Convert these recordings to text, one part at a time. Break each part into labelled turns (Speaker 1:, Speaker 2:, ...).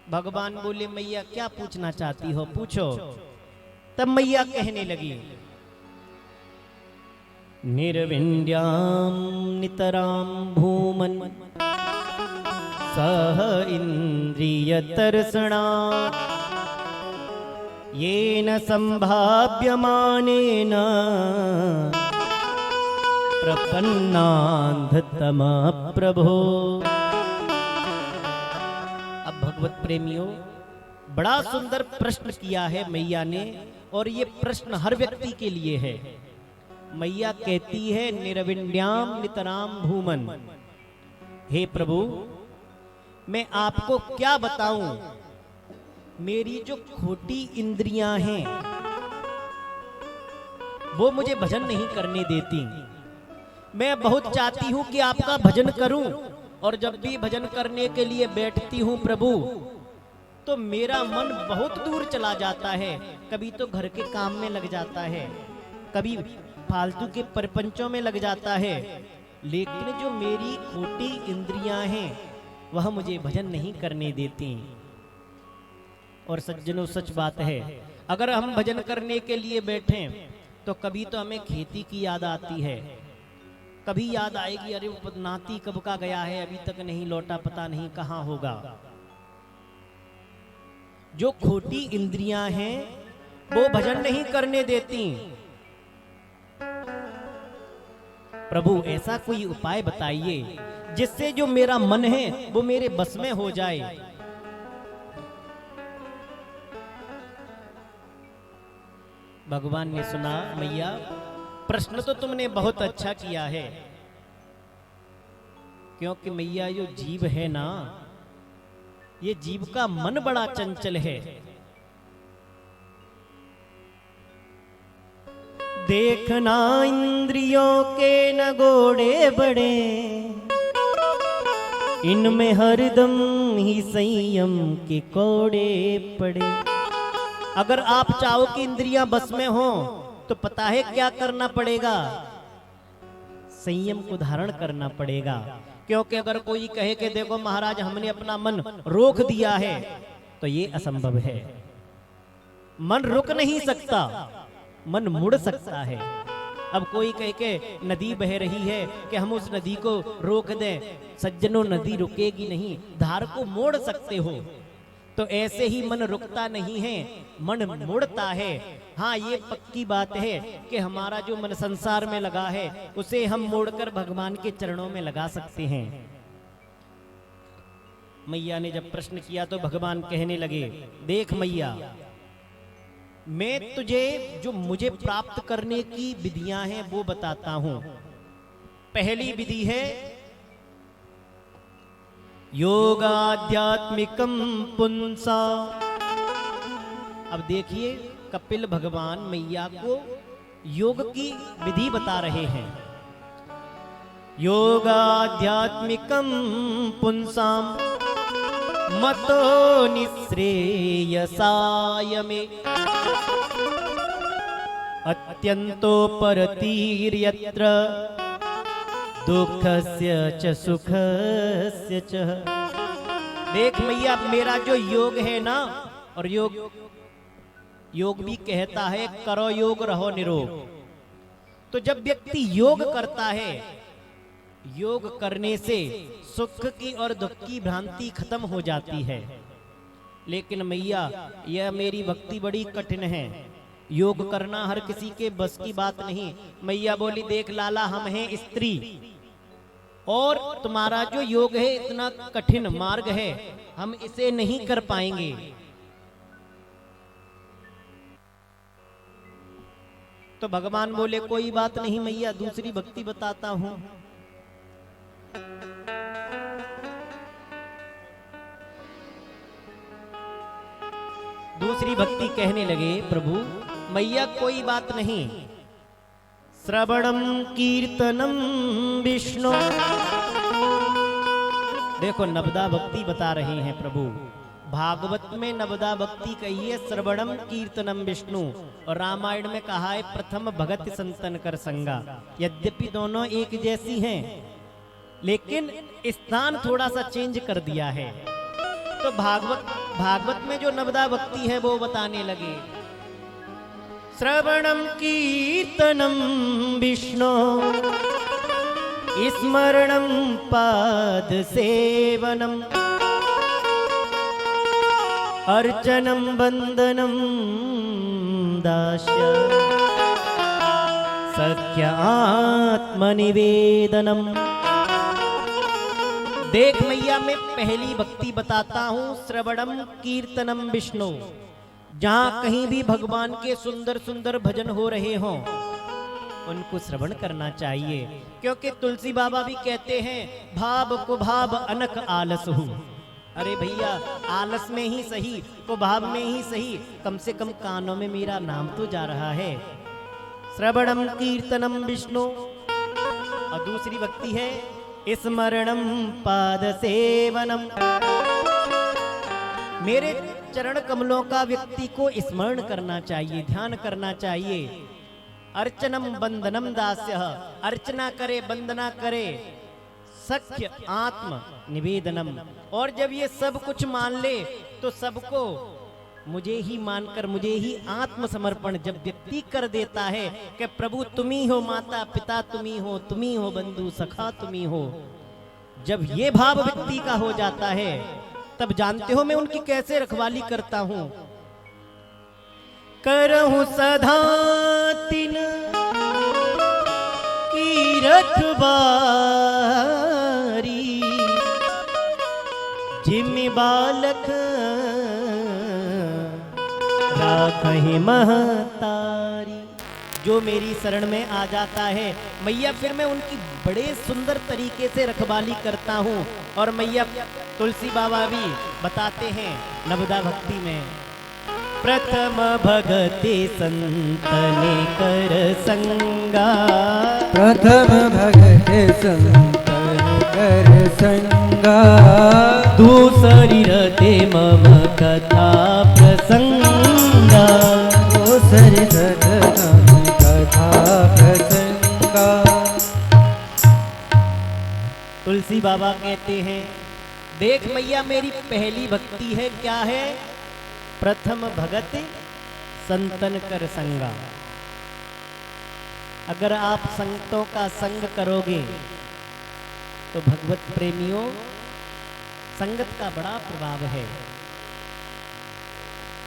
Speaker 1: भगवान बोले मैया क्या पूछना चाहती हो, पूछो। तब मैया कहने लगी, निर्विन्द्यां नितरां भूमन् सह इंद्रियतर्षणा येन संभाव्यमानेन प्रपन्नान्धतमा प्रभो। अब भगवत प्रेमियों, बड़ा सुंदर प्रश्न किया है मैया ने, और ये प्रश्न हर व्यक्ति के लिए है। मैया कहती है, निर्विन्द्याम नितराम भूमन, हे प्रभु मैं आपको क्या बताऊं, मेरी जो खोटी इंद्रियां हैं वो मुझे भजन नहीं करने देती। मैं बहुत चाहती हूं कि आपका भजन करूं, और जब भी भजन करने के लिए बैठती हूं प्रभु, तो मेरा मन बहुत दूर चला जाता है। कभी तो घर के काम में लग जाता है, कभी फालतू के परपंचों में लग जाता है, लेकिन जो मेरी खोटी इंद्रियां हैं वह मुझे भजन नहीं करने देती। और सज्जनों, सच बात है, अगर हम भजन करने के लिए बैठे तो कभी तो हमें खेती की याद आती है, कभी याद आएगी अरे वो नाती कब का गया है, अभी तक नहीं लौटा, पता नहीं कहां होगा। जो खोटी इंद्रियां हैं वो भजन नहीं करने देती। प्रभु ऐसा कोई उपाय बताइए जिससे जो मेरा मन है वो मेरे बस में हो जाए। भगवान ने सुना, मैया प्रश्न तो तुमने बहुत अच्छा किया है, क्योंकि मैया जो जीव है ना, ये जीव का मन बड़ा चंचल है। देखना इंद्रियों के न घोड़े बड़े, इनमें हरदम ही संयम के कोड़े पड़े। अगर आप चाहो कि इंद्रियां बस में हो तो पता है क्या करना पड़ेगा, संयम को धारण करना पड़ेगा। क्योंकि अगर कोई कहे कि देखो महाराज हमने अपना मन रोक दिया है, तो ये असंभव है। मन रुक नहीं सकता, मन मुड़ सकता है। अब कोई कहे के नदी बह रही है कि हम उस नदी को रोक दें, सज्जनों नदी रुकेगी नहीं, धार को मोड़ सकते हो। तो ऐसे ही मन रुकता नहीं है, मन मुड़ता है। हाँ, ये पक्की बात है कि हमारा जो मन संसार में लगा है उसे हम मोड़कर भगवान के चरणों में लगा सकते हैं। मैया ने जब प्रश्न किया तो भगवान कहने लगे, देख मैया, मैं तुझे जो मुझे प्राप्त करने की विधियां हैं वो बताता हूं। पहली विधि है योगाध्यात्मिकम पुंसा। अब देखिए, कपिल भगवान मैया को योग की विधि बता रहे हैं। योगाध्यात्मिकम पुंसाम मतो निःश्रेयसाय मे, अत्यंतोपरतिर्यत्र दुःखस्य च सुखस्य च। देख मैया, मेरा जो योग है ना, और योग भी कहता है करो योग रहो निरोग। तो जब व्यक्ति योग करता है, योग करने से सुख की और दुख की भ्रांति खत्म हो जाती है। लेकिन मैया, यह मेरी भक्ति बड़ी कठिन है, योग करना हर किसी के बस की बात नहीं। मैया बोली, देख लाला, हम हैं स्त्री, और तुम्हारा जो योग है इतना कठिन मार्ग है, हम इसे नहीं कर पाएंगे। तो भगवान बोले, कोई बात नहीं मैया, दूसरी भक्ति बताता हूं। दूसरी भक्ति कहने लगे, प्रभु मैया कोई बात नहीं, श्रवणम कीर्तनम विष्णु। देखो नवदा भक्ति बता रहे हैं प्रभु, भागवत में नवदा भक्ति कही है श्रवणम कीर्तनम विष्णु, और रामायण में कहा है प्रथम भगत संतन कर संगा। यद्यपि दोनों एक जैसी हैं, लेकिन स्थान थोड़ा सा चेंज कर दिया है। तो भागवत में जो नवदा भक्ति है वो बताने लगे। श्रवणम कीर्तनम विष्णु स्मरणम पाद सेवनम अर्चनम वंदनम दास्य सख्य आत्मनिवेदनम। देख मैया, मैं पहली भक्ति बताता हूं, श्रवणम कीर्तनम विष्णु। जहां कहीं भी भगवान के सुंदर सुंदर भजन हो रहे हों उनको श्रवण करना चाहिए, क्योंकि तुलसी बाबा भी कहते हैं भाव को भाव अनक आलस हूं। अरे भैया, आलस में ही सही, को भाव में ही सही, कम से कम कानों में मेरा नाम तो जा रहा है। श्रवणम कीर्तनम विष्णु। और दूसरी भक्ति है स्मरणम पाद सेवनम। मेरे चरण कमलों का व्यक्ति को स्मरण करना चाहिए, ध्यान करना चाहिए। अर्चनम वंदनम दास्य, अर्चना करे, वंदना करे। सख्य आत्म निवेदनम, और जब ये सब कुछ मान ले तो सबको मुझे ही मानकर, मुझे ही आत्मसमर्पण जब व्यक्ति कर देता है कि प्रभु तुम्ही हो, माता पिता तुम्ही हो बंधु सखा तुम्ही हो, जब ये भाव व्यक्ति का हो जाता है तब जानते हो मैं उनकी कैसे रखवाली करता हूं। करहूं सदा तिन की रखवारी, जिम्मे बालक राखहि महतारी। जो मेरी शरण में आ जाता है मैया, फिर मैं उनकी बड़े सुंदर तरीके से रखवाली करता हूँ। और मैया तुलसी बाबा भी बताते हैं नवदा भक्ति में, प्रथम भगति संतने कर संगा,
Speaker 2: प्रथम भगति संतने कर संगा,
Speaker 1: दूसरी रते मम कथा प्रसंगा,
Speaker 2: दूसरी रते मम कथा प्रसंगा।
Speaker 1: तुलसी बाबा कहते हैं देख मैया, मेरी पहली भक्ति है, क्या है? प्रथम भगत संतन कर संगा। अगर आप संतों का संग करोगे तो भगवत प्रेमियों, संगत का बड़ा प्रभाव है।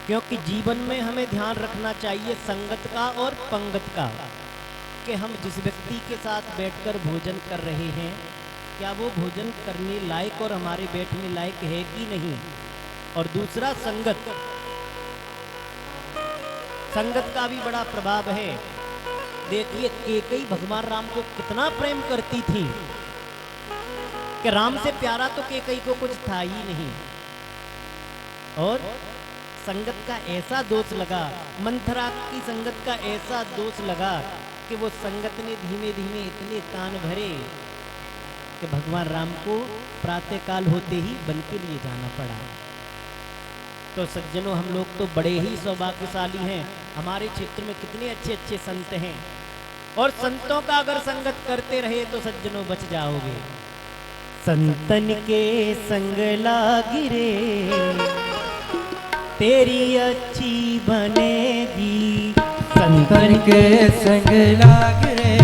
Speaker 1: क्योंकि जीवन में हमें ध्यान रखना चाहिए संगत का और पंगत का, कि हम जिस व्यक्ति के साथ बैठकर भोजन कर रहे हैं क्या वो भोजन करने लायक और हमारे बैठने लायक है कि नहीं। और दूसरा संगत का भी बड़ा प्रभाव है। देखिए कैकेयी भगवान राम को कितना प्रेम करती थी कि राम से प्यारा तो कैकेयी को कुछ था ही नहीं। और संगत का ऐसा दोष लगा, मंथरा की संगत का ऐसा दोष लगा कि वो संगत ने धीमे धीमे इतने कान भरे कि भगवान राम को प्रातःकाल होते ही वन के लिए जाना पड़ा। तो सज्जनों, हम लोग तो बड़े ही सौभाग्यशाली हैं, हमारे क्षेत्र में कितने अच्छे अच्छे संत हैं। और संतों का अगर संगत करते रहे तो सज्जनों बच जाओगे। संतन के संग लागी रे तेरी अच्छी बनेगी,
Speaker 2: संतन के संग लागी रे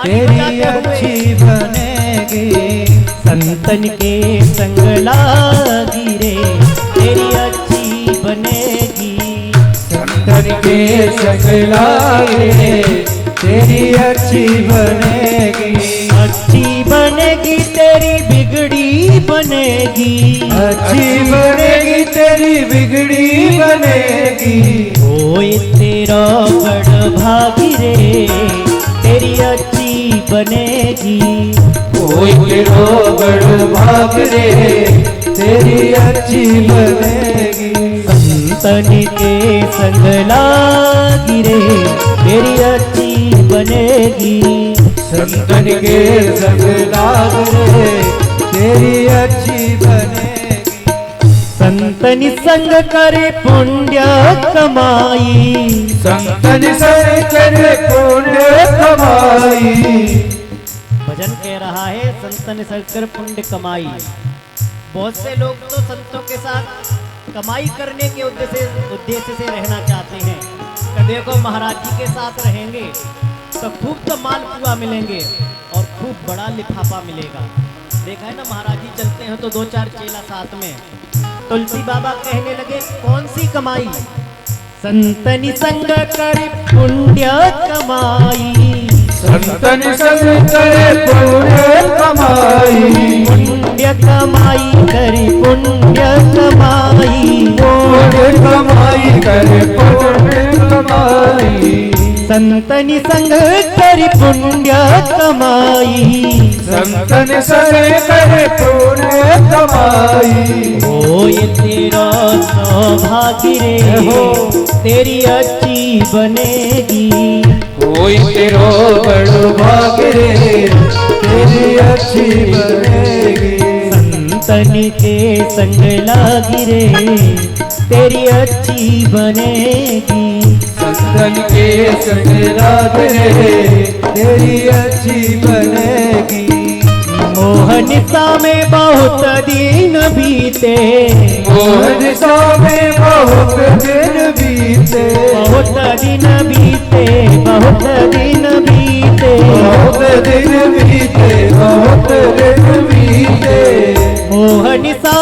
Speaker 2: तेरी अच्छी बनेगी,
Speaker 1: संतन के संग लागी रे तेरी अच्छी बनेगी,
Speaker 2: संतन के संग लागी रे तेरी अच्छी बनेगी,
Speaker 1: अच्छी बनेगी तेरी बिगड़ी बनेगी,
Speaker 2: अच्छी बनेगी तेरी बिगड़ी बनेगी।
Speaker 1: ओए तेरा बड़ भागी रे तेरी अच्छी बनेगी,
Speaker 2: कोई तेरो बड़ भाग रे तेरी अच्छी बनेगी,
Speaker 1: संतन के संग लागी रे तेरी अच्छी बनेगी,
Speaker 2: संतन के संग लाग रे तेरी अच्छी बनेगी।
Speaker 1: संतन संग करे पुण्य कमाई,
Speaker 2: संतन संग करे पुण्य कमाई।
Speaker 1: भजन कह रहा है संतन संग कर पुण्य कमाई। बहुत से लोग तो संतों के साथ कमाई करने के उद्देश्य से रहना चाहते हैं कि देखो महाराज जी के साथ रहेंगे तो खूब तो मालपुआ मिलेंगे और खूब बड़ा लिफाफा मिलेगा। देखा है ना, महाराज जी चलते हैं तो 2-4 चेला साथ में। तुलसी बाबा कहने लगे कौन सी कमाई? संतनि संग कर पुण्य कमाई,
Speaker 2: संतन संग करे पुण्य कमाई,
Speaker 1: पुण्य कमाई करी पुण्य कमाई,
Speaker 2: पुण्य कमाई करे पुण्य कमाई,
Speaker 1: संतनि संग करी पुण्य कमाई,
Speaker 2: संतन संग करे पुण्य कमाई।
Speaker 1: ओ ये तेरा सौभाग्य रे, तेरी अच्छी बनेगी,
Speaker 2: कोई तेरो बड़ो भाग रे, तेरी अच्छी बनेगी।
Speaker 1: संतन के संग लागी रे, तेरी अच्छी बनेगी,
Speaker 2: संतन के संग लाग रे, तेरी अच्छी बनेगी।
Speaker 1: मोहन सा में बहुत दिन बीते,
Speaker 2: मोहन सा में बहुत दिन बीते,
Speaker 1: बहुत दिन बीते, बहुत दिन बीते,
Speaker 2: बहुत दिन बीते, बहुत दिन बीते।
Speaker 1: मोहन सा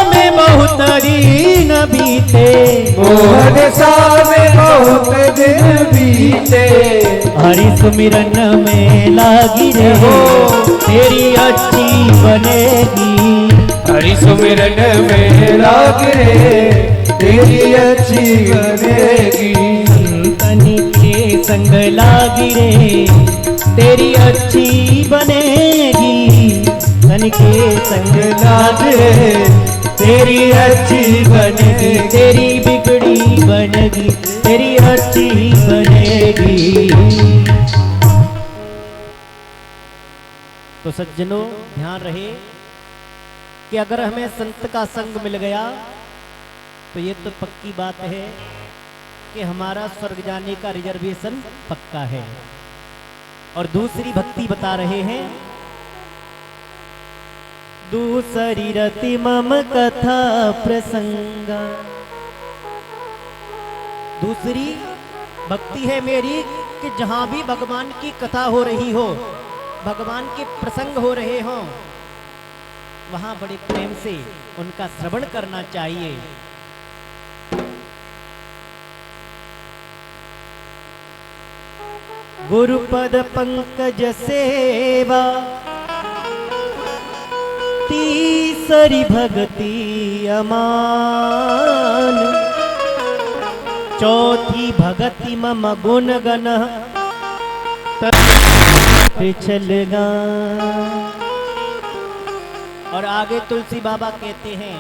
Speaker 1: में बहुत दिन बीते,
Speaker 2: मोहन सा में बहुत दिन बीते।
Speaker 1: हरि सुमिरन में लागी रे, तेरी अच्छी बनेगी,
Speaker 2: हरि सुमिरन में लाग रे, तेरी अच्छी बनेगी।
Speaker 1: संतनि के संग लागी रे, तेरी अच्छी बनेगी, तन के संग लाग रे, तेरी अच्छी बनेगी, तेरी बिगड़ी बनेगी, तेरी अच्छी बनेगी। तो सज्जनों ध्यान रहे कि अगर हमें संत का संग मिल गया तो ये तो पक्की बात है कि हमारा स्वर्ग जाने का रिजर्वेशन पक्का है। और दूसरी भक्ति बता रहे हैं, दूसरी रति मम कथा प्रसंगा। दूसरी भक्ति है मेरी कि जहां भी भगवान की कथा हो रही हो, भगवान के प्रसंग हो रहे हों, वहां बड़े प्रेम से उनका श्रवण करना चाहिए। गुरुपद पंकज सेवा, तीसरी भक्ति अमान, चौथी भगति मम गुण गण पिछलगा। और आगे तुलसी बाबा कहते हैं,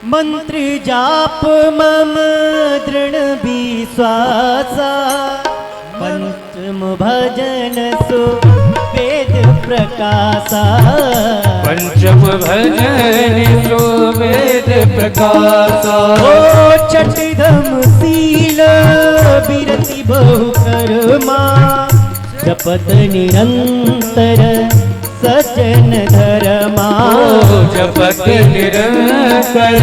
Speaker 1: मंत्र जाप मम दृढ़ विश्वासा, पंचम भजन सु वेद प्रकाशा,
Speaker 2: पंचम भजन सो वेद प्रकाशा।
Speaker 1: ओ चटधम शील विरति बहु कर्मा, जपत निरंतर सचन धर्मा,
Speaker 2: जपत निरंतर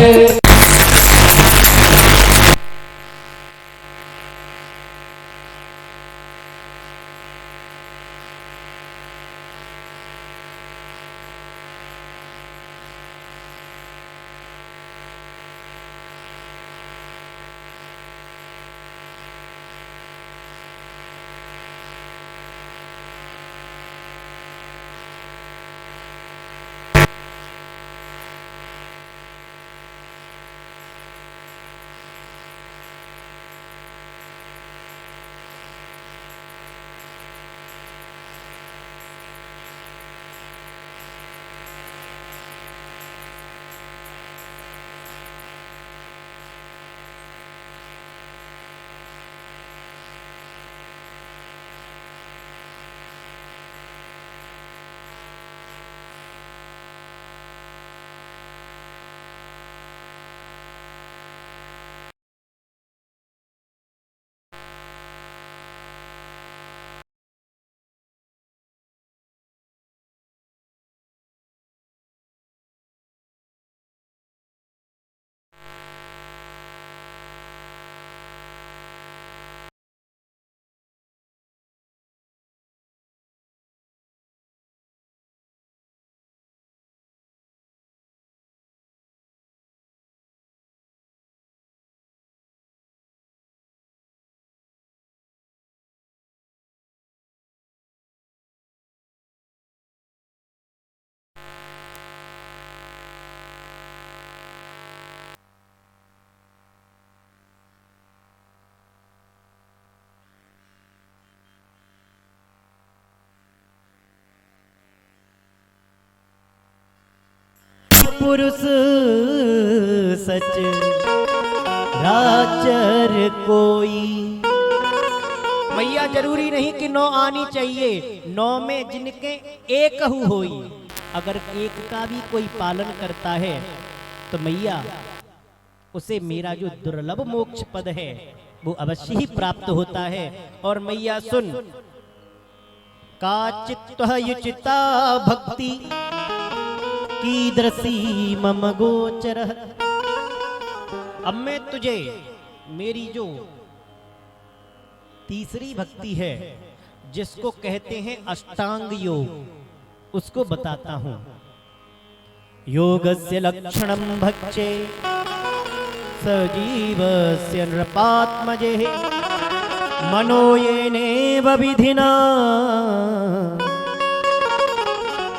Speaker 1: पुरुष सच राचर कोई। मैया जरूरी नहीं कि 9 आनी चाहिए, 9 में जिनके एक होई। अगर एक का भी कोई पालन करता है तो मैया उसे मेरा जो दुर्लभ मोक्ष पद है वो अवश्य ही प्राप्त होता है। और मैया सुन, काचित् युचिता भक्ति कीदृशी मम गोचर। अब मैं तुझे मेरी जो तीसरी भक्ति है जिसको कहते हैं अष्टांग योग, उसको बताता हूं। योगस्य लक्षणं भक्षे सजीवस्य नृपात्मजे मनो येनेव विधिना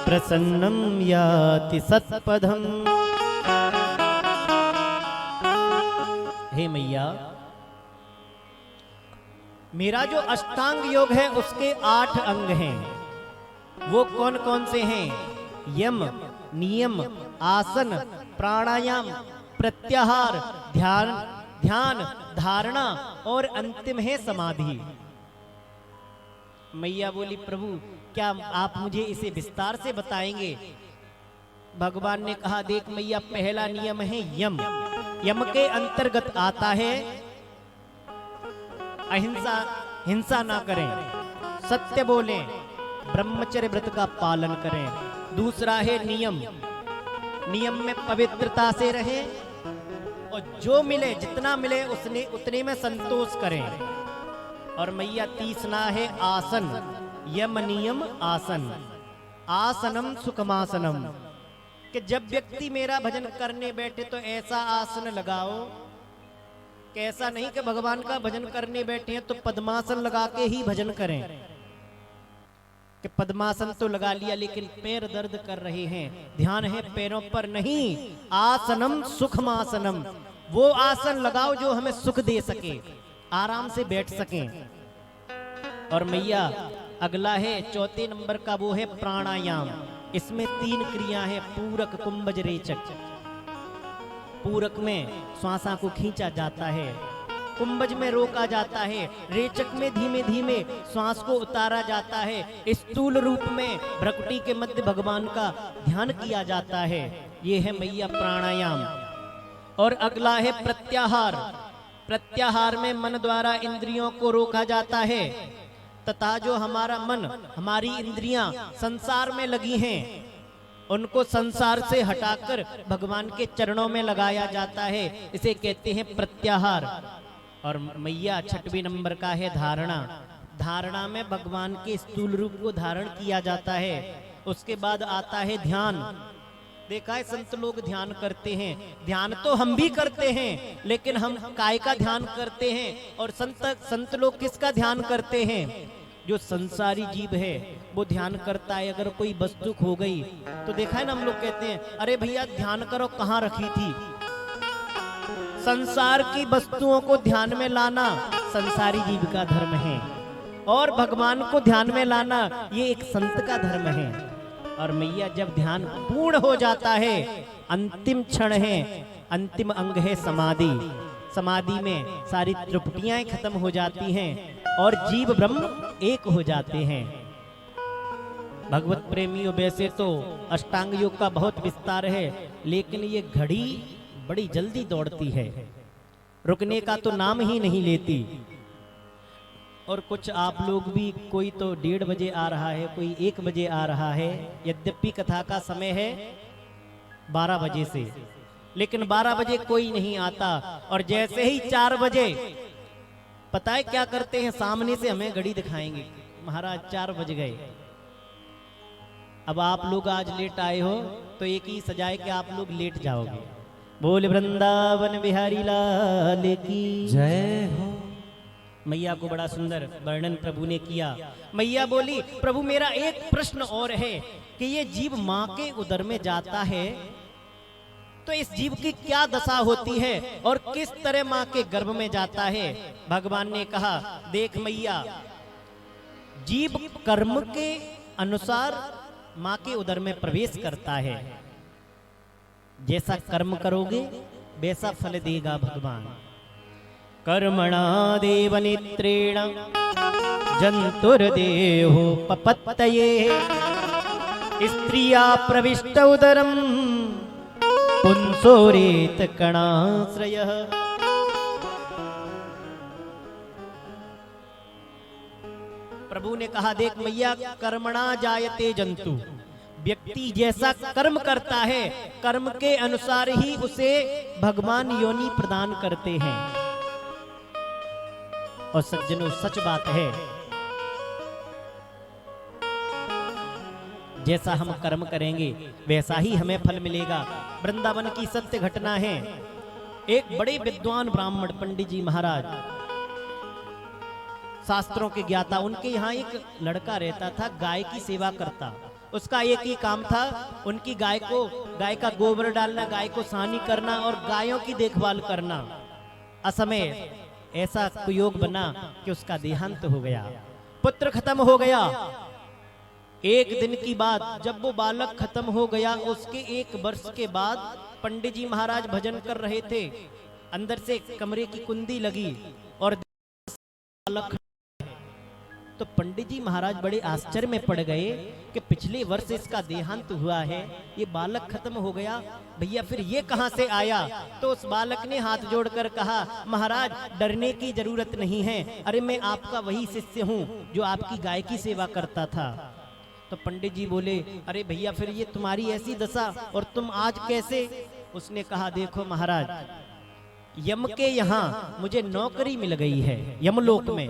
Speaker 1: प्रसन्नं याति सत्पदम्। हे मैया, मेरा जो अष्टांग योग है उसके 8 अंग हैं। वो कौन कौन से हैं? यम, नियम, आसन, प्राणायाम, प्रत्याहार, ध्यान, धारणा और अंतिम है समाधि। मैया बोली, प्रभु क्या आप मुझे इसे विस्तार से बताएंगे? भगवान ने कहा, देख मैया, पहला नियम है यम। यम के अंतर्गत आता है अहिंसा, हिंसा ना करें, सत्य बोलें, ब्रह्मचर्य व्रत का पालन करें। दूसरा है नियम, नियम में पवित्रता से रहें और जो मिले, जितना मिले उतने में संतोष करें। और मैया तीसरा है आसन, यम नियम आसन। आसनम सुखमासनम, कि जब व्यक्ति मेरा भजन करने बैठे तो ऐसा आसन लगाओ, कैसा नहीं कि भगवान का भजन करने बैठे हैं तो पद्मासन लगा के ही भजन करें। कि पद्मासन तो लगा लिया लेकिन पैर दर्द कर रहे हैं, ध्यान है पैरों पर नहीं। आसनम सुखमासनम, वो आसन लगाओ जो हमें सुख दे सके, आराम से बैठ सकें। और मैया अगला है 4 नंबर का, वो है प्राणायाम। इसमें 3 क्रिया है, पूरक, कुंभज, रेचक। पूरक में श्वासा को खींचा जाता है, कुंभज में रोका जाता है, रेचक में धीमे धीमे श्वास को उतारा जाता है, स्थूल रूप में भ्रकुटी के मध्य भगवान का ध्यान किया जाता है। ये है मैया प्राणायाम। और अगला है प्रत्याहार। प्रत्याहार में मन द्वारा इंद्रियों को रोका जाता है तथा जो हमारा मन, हमारी इंद्रियां संसार में लगी हैं उनको संसार से हटाकर भगवान के चरणों में लगाया जाता है। इसे कहते हैं प्रत्याहार। और मैया 6वें नंबर का है धारणा। धारणा में भगवान के स्थूल रूप को धारण किया जाता है। उसके बाद आता है ध्यान। देखा है संत लोग ध्यान करते हैं, ध्यान तो हम भी करते हैं लेकिन हम काय का ध्यान करते हैं और संत लोग किसका ध्यान करते हैं? जो संसारी जीव है वो ध्यान करता है। अगर कोई वस्तु खो गई तो देखा है ना, हम लोग कहते हैं अरे भैया ध्यान करो कहाँ रखी थी। संसार की वस्तुओं को ध्यान में लाना संसारी जीव का धर्म है और भगवान को ध्यान में लाना ये एक संत का धर्म है। और मैया जब ध्यान पूर्ण हो जाता है, अंतिम क्षण है, अंतिम अंग है समाधि। समाधि में सारी त्रुटियां खत्म हो जाती हैं और जीव ब्रह्म एक हो जाते हैं। भगवत प्रेमियों, वैसे तो अष्टांग योग का बहुत विस्तार है लेकिन ये घड़ी बड़ी जल्दी दौड़ती है, रुकने का तो नाम ही नहीं लेती। और कुछ आप लोग भी, कोई तो 1:30 बजे आ रहा है, कोई 1 बजे आ रहा है, यद्यपि कथा का समय है 12 बजे से, लेकिन 12 बजे कोई नहीं आता। और जैसे ही 4 बजे, पता है क्या करते हैं? सामने से हमें घड़ी दिखाएंगे, महाराज 4 बज गए। अब आप लोग आज लेट आए हो तो एक ही सजाए कि आप लोग लेट जाओगे। बोल वृंदावन बिहारी लाल की
Speaker 2: जय हो।
Speaker 1: मैया को बड़ा सुंदर वर्णन प्रभु ने किया। मैया बोली, प्रभु मेरा एक प्रश्न और है कि ये जीव माँ के उदर में जाता है तो इस जीव की क्या दशा होती है और किस तरह माँ के गर्भ में जाता है? भगवान ने कहा, देख मैया, जीव कर्म के अनुसार माँ के उदर में प्रवेश करता है। जैसा कर्म करोगे वैसा फल देगा भगवान। कर्मणा देवनेत्रेण जंतुर्देहो पपत्तये स्त्रिया प्रविष्ट उदरम पुंसोरेत कणाश्रयः। प्रभु ने कहा, देख मैया, कर्मणा जायते जंतु, व्यक्ति जैसा कर्म करता है कर्म के अनुसार ही उसे भगवान योनि प्रदान करते हैं। और सज्जनों, सच बात है, जैसा हम कर्म करेंगे वैसा ही हमें फल मिलेगा। वृंदावन की सत्य घटना है। एक बड़े विद्वान ब्राह्मण पंडित जी महाराज, शास्त्रों के ज्ञाता, उनके यहाँ एक लड़का रहता था, गाय की सेवा करता। उसका एक ही काम था, उनकी गाय का गोबर डालना, गाय को सानी करना और गायों की देखभाल करना। असमय ऐसा कुयोग बना कि उसका देहांत हो गया, पुत्र खत्म हो गया। एक दिन की बात, जब वो बालक खत्म हो गया, उसके 1 वर्ष के बाद पंडित जी महाराज भजन कर रहे थे, अंदर से कमरे की कुंडी लगी और बालक। तो पंडित जी महाराज बड़े आश्चर्य में पड़ गए कि पिछले वर्ष इसका देहांत हुआ है, ये बालक खत्म हो गया, भैया फिर ये कहां से आया? तो उस बालक ने हाथ जोड़कर कहा, महाराज डरने की जरूरत नहीं है, अरे मैं आपका वही शिष्य हूं जो आपकी गाय की सेवा करता था। तो पंडित जी बोले, अरे भैया फिर ये तुम्हारी ऐसी दशा और तुम आज कैसे? उसने कहा, देखो महाराज, यम के यहाँ मुझे नौकरी मिल गई है यमलोक में,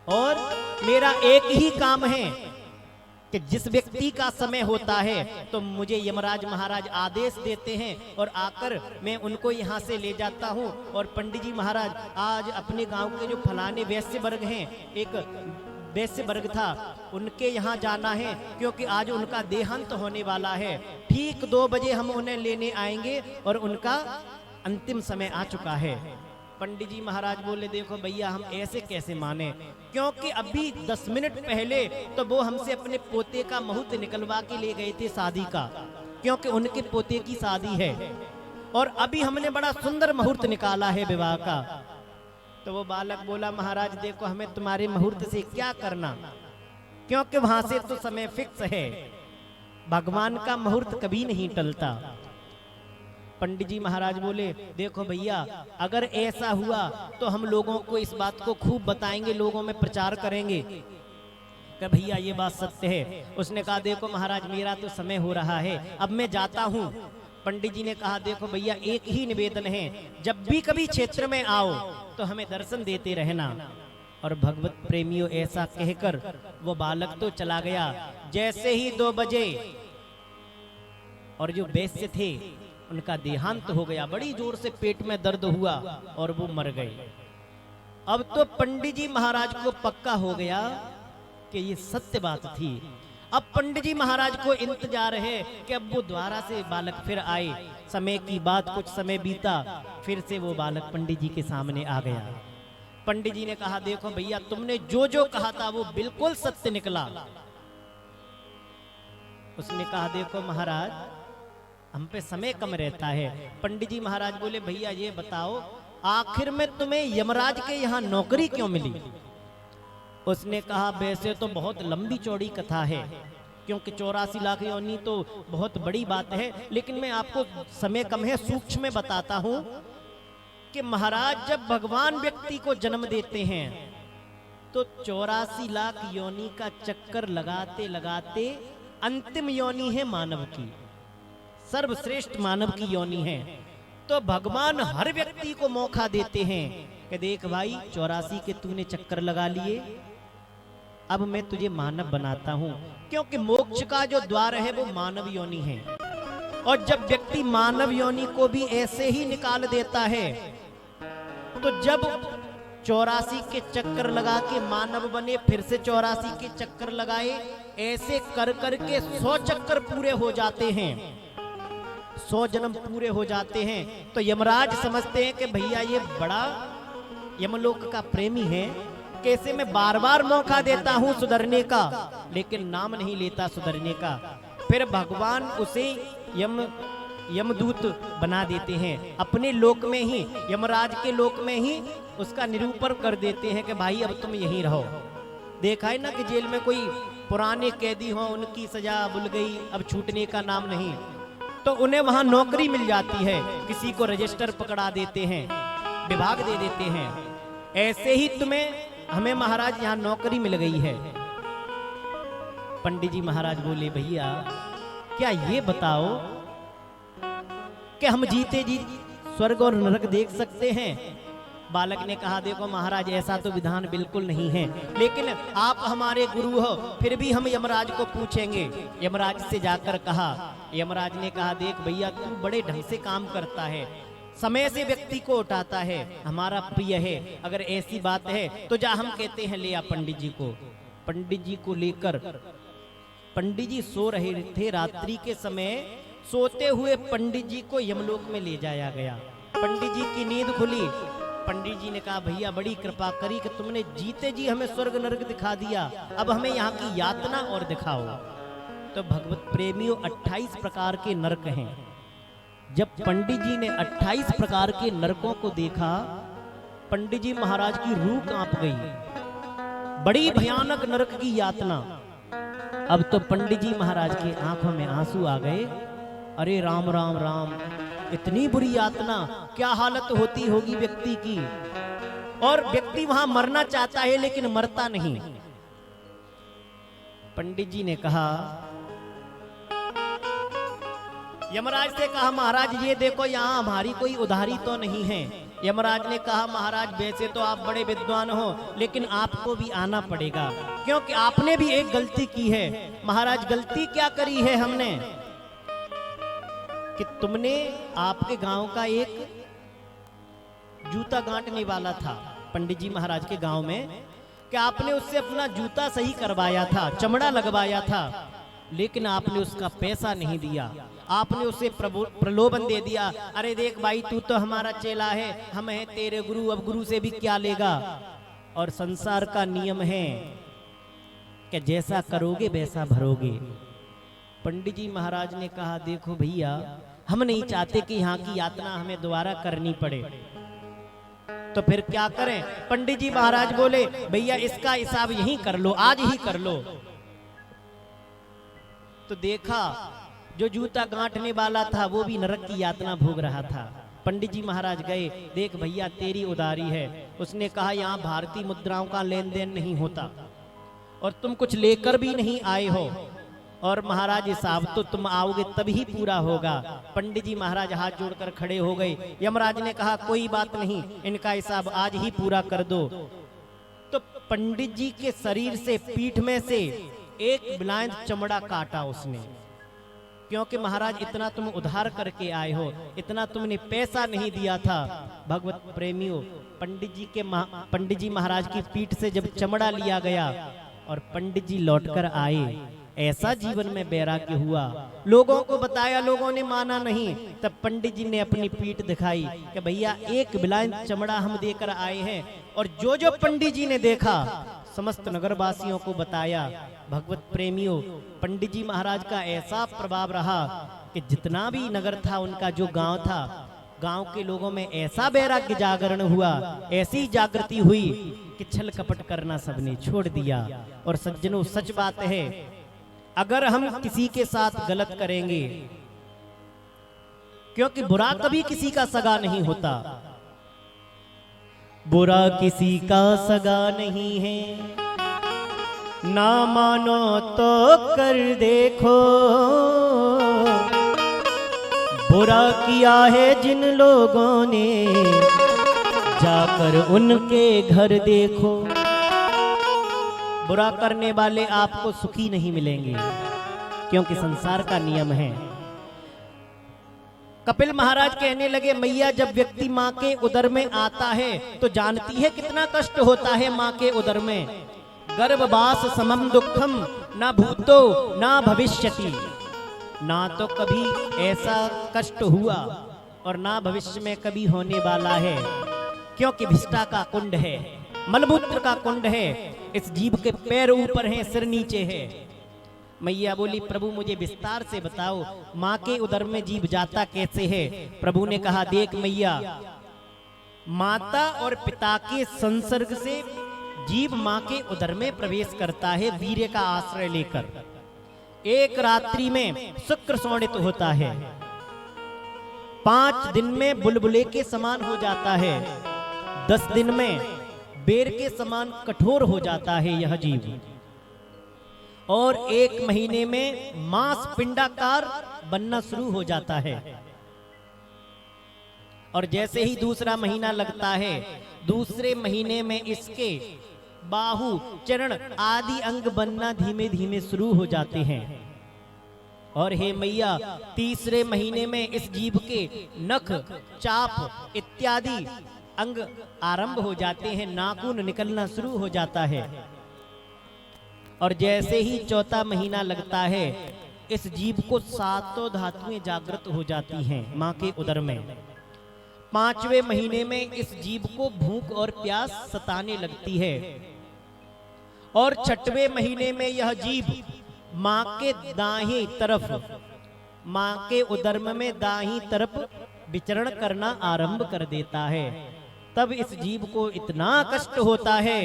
Speaker 1: और मेरा एक ही काम है कि जिस व्यक्ति का समय होता है तो मुझे यमराज महाराज आदेश देते हैं और आकर मैं उनको यहाँ से ले जाता हूँ। और पंडित जी महाराज आज अपने गांव के जो फलाने वैश्य वर्ग हैं, एक वैश्य वर्ग था, उनके यहाँ जाना है क्योंकि आज उनका देहांत होने वाला है। ठीक 2 बजे हम उन्हें लेने आएंगे और उनका अंतिम समय आ चुका है। पंडित जी महाराज बोले, देखो भैया हम ऐसे कैसे माने, क्योंकि अभी 10 मिनट पहले तो वो हमसे अपने पोते का मुहूर्त निकलवा के ले गए थे शादी का, क्योंकि उनके पोते की शादी है, और अभी हमने बड़ा सुंदर मुहूर्त निकाला है विवाह का। तो वो बालक बोला, महाराज देखो हमें तुम्हारे मुहूर्त से क्या करना, क्योंकि वहां से तो समय फिक्स है, भगवान का मुहूर्त कभी नहीं टलता। पंडित जी महाराज बोले, देखो भैया अगर ऐसा हुआ तो हम लोगों को इस बात को खूब बताएंगे, लोगों में प्रचार करेंगे कि भैया ये बात सत्य है। उसने कहा, देखो महाराज मेरा तो समय हो रहा है, अब मैं जाता हूँ। पंडित जी ने कहा, देखो भैया एक ही निवेदन है, जब भी कभी क्षेत्र में आओ तो हमें दर्शन देते रहना। और भगवत प्रेमियों, ऐसा कहकर वो बालक तो चला गया। जैसे ही 2 बजे और जो वैश्य थे उनका देहांत हो गया, बड़ी जोर से पेट में दर्द हुआ और वो मर गए। अब तो पंडित जी महाराज को पक्का हो गया कि ये सत्य बात थी। अब पंडित जी महाराज को इंतजार है कि अब वो द्वारा से बालक फिर आए। समय की बात, कुछ समय बीता, फिर से वो बालक पंडित जी के सामने आ गया। पंडित जी ने कहा, देखो भैया तुमने जो जो कहा था वो बिल्कुल सत्य निकला। उसने कहा, देखो महाराज हम पे समय कम रहता है। पंडित जी महाराज बोले, भैया ये बताओ आखिर में तुम्हें यमराज के यहाँ नौकरी क्यों मिली? उसने कहा, वैसे तो बहुत लंबी चौड़ी कथा है, क्योंकि 84 लाख योनि तो बहुत बड़ी बात है, लेकिन मैं आपको समय कम है सूक्ष्म में बताता हूं कि महाराज जब भगवान व्यक्ति को जन्म देते हैं तो 84 लाख योनि का चक्कर लगाते लगाते अंतिम योनि है मानव की, सर्वश्रेष्ठ मानव की योनि है। तो भगवान हर व्यक्ति को मौका देते हैं कि देख भाई 84 के तूने चक्कर लगा लिए, अब मैं तुझे मानव बनाता हूं, क्योंकि मोक्ष का जो द्वार है वो मानव योनि है। और जब व्यक्ति मानव योनि को भी ऐसे ही निकाल देता है, तो जब 84 के चक्कर लगा के मानव बने, फिर से 84 के चक्कर लगाए, ऐसे कर कर के 100 चक्कर पूरे हो जाते हैं, 100 जन्म पूरे हो जाते हैं। तो यमराज समझते हैं कि भैया ये बड़ा यमलोक का प्रेमी है, कैसे मैं बार बार मौका देता हूं सुधरने का, लेकिन नाम नहीं लेता सुधरने का। फिर भगवान उसे यमदूत बना देते हैं, अपने लोक में ही, यमराज के लोक में ही उसका निरूपण कर देते हैं कि भाई अब तुम यहीं रहो। देखा है ना कि जेल में कोई पुराने कैदी हो, उनकी सजा बुल गई, अब छूटने का नाम नहीं, तो उन्हें वहां नौकरी मिल जाती है, किसी को रजिस्टर पकड़ा देते हैं, विभाग दे देते हैं। ऐसे ही हमें महाराज यहाँ नौकरी मिल गई है। पंडित जी महाराज बोले, भैया क्या ये बताओ कि हम जीते जी स्वर्ग और नरक देख सकते हैं? बालक ने कहा, देखो महाराज ऐसा तो विधान बिल्कुल नहीं है, लेकिन आप हमारे गुरु हो, फिर भी हम यमराज को पूछेंगे। यमराज से जाकर कहा, यमराज ने कहा, देख भैया तू बड़े ढंग से काम करता है, समय से व्यक्ति को उठाता है, हमारा प्रिय है, अगर ऐसी बात है तो जा, हम कहते हैं ले आ पंडित जी को। पंडित जी को लेकर, पंडित जी सो रहे थे, रात्रि के समय सोते हुए पंडित जी को यमलोक में ले जाया गया। पंडित जी की नींद खुली, पंडित जी ने कहा, भैया बड़ी कृपा करी कि तुमने जीते जी हमें स्वर्ग नरक दिखा दिया, अब हमें यहाँ की यातना और दिखाओ। तो भगवत प्रेमियों 28 प्रकार के नरक हैं। जब पंडित जी ने 28 प्रकार के नरकों को देखा, पंडित जी महाराज की रूह कांप गई, बड़ी भयानक नरक की यातना। अब तो पंडित जी महाराज के आंखों में आंसू आ गए, अरे राम राम राम, इतनी बुरी यातना, क्या हालत होती होगी व्यक्ति की, और व्यक्ति वहां मरना चाहता है लेकिन मरता नहीं। पंडित जी ने कहा, यमराज से कहा, महाराज ये देखो यहाँ हमारी कोई उधारी तो नहीं है। यमराज ने कहा, महाराज वैसे तो आप बड़े विद्वान हो, लेकिन आपको भी आना पड़ेगा, क्योंकि आपने भी एक गलती की है। महाराज गलती क्या करी है हमने? कि तुमने, आपके गांव का एक जूता गांठने वाला था पंडित जी महाराज के गांव में, कि आपने उससे अपना जूता सही करवाया था, चमड़ा लगवाया था, लेकिन आपने उसका पैसा नहीं दिया। आपने उसे प्रलोभन दे दिया, अरे देख भाई तू तो हमारा चेला है, हम हैं तेरे गुरु, अब गुरु से भी क्या लेगा। और संसार का नियम है कि जैसा करोगे वैसा भरोगे। पंडित जी महाराज ने कहा, देखो भैया हम नहीं चाहते कि यहाँ की यातना हमें दोबारा करनी पड़े, तो फिर क्या करें? पंडित जी महाराज बोले, भैया इसका हिसाब यहीं कर लो, आज ही कर लो। तो देखा जो जूता गांठने वाला था वो भी नरक की यातना भोग रहा था। पंडित जी महाराज गए, देख भैया तेरी उधारी है। उसने कहा, यहाँ भारतीय मुद्राओं का लेन देन नहीं होता और तुम कुछ लेकर भी नहीं आए हो, और महाराज हिसाब तो तुम आओगे तभी पूरा होगा। पंडित जी महाराज हाथ जोड़कर खड़े हो गए। यमराज ने कहा, कोई बात नहीं, इनका हिसाब आज ही पूरा कर दो। तो पंडित जी के शरीर से, पीठ में से एक ब्लाइंड चमड़ा काटा उसने, क्योंकि महाराज इतना तुम उधार करके आए हो, इतना तुमने पैसा नहीं दिया था। भगवत प्रेमियों, पंडित जी महाराज की पीठ से जब चमड़ा लिया गया और पंडित जी लौटकर आए, ऐसा जीवन में वैराग्य हुआ। लोगों को बताया, लोगों ने माना नहीं। तब पंडित जी ने अपनी पीठ दिखाई कि भैया एक ब्लाइंड चमड़ा हम देकर आए हैं। और जो जो पंडित जी ने देखा समस्त नगरवासियों को बताया। भगवत प्रेमियों, पंडित जी महाराज का ऐसा प्रभाव रहा कि जितना भी नगर था, उनका जो गांव था, गांव के लोगों में ऐसा वैराग्य जागरण हुआ, ऐसी जागृति हुई कि छल कपट करना सबने छोड़ दिया। और सज्जनों, सच बात है, अगर हम किसी के साथ गलत करेंगे, क्योंकि बुरा कभी किसी का सगा नहीं होता, बुरा किसी का सगा नहीं है, ना मानो तो कर देखो। बुरा किया है जिन लोगों ने, जाकर उनके घर देखो। बुरा करने वाले आपको सुखी नहीं मिलेंगे, क्योंकि संसार का नियम है। कपिल महाराज कहने लगे, मैया जब व्यक्ति माँ के उदर में आता है तो जानती है कितना कष्ट होता है माँ के उदर में। गर्भवास समम दुखम ना भूतो ना भविष्यति, ना तो कभी ऐसा कष्ट हुआ और ना भविष्य में कभी होने वाला है, क्योंकि विष्ठा का कुंड है, मलमूत्र का कुंड है। इस जीव के पैर ऊपर हैं, सिर नीचे है। मैया बोली प्रभु मुझे विस्तार से बताओ, माँ के उदर में जीव जाता कैसे है? प्रभु ने कहा देख मैया, माता और पिता के संसर्ग से जीव माँ के उदर में प्रवेश करता है वीर्य का आश्रय लेकर। एक रात्रि में शुक्र शोणित होता है, 5 दिन में बुलबुले के समान हो जाता है, 10 दिन में बेर के समान कठोर हो जाता है यह जीव, और 1 महीने में मांस पिंडाकार बनना शुरू हो जाता है। और जैसे ही दूसरा महीना लगता है, दूसरे महीने में इसके बाहु, चरण आदि अंग बनना धीमे धीमे शुरू हो जाते हैं। और हे मैया, तीसरे महीने में इस जीव के नख, चाप इत्यादि अंग आरंभ हो जाते हैं, नाखून निकलना शुरू हो जाता है। और जैसे ही चौथा महीना लगता है, इस जीव को 7 धातुएं जागृत हो जाती हैं मां के उदर में। 5वें महीने में इस जीव को भूख और प्यास सताने लगती है, और 6वें महीने में यह जीव मां के दाहिनी तरफ, मां के उदर में दाहिनी तरफ विचरण करना आरंभ कर देता है। तब इस जीव को इतना कष्ट होता है,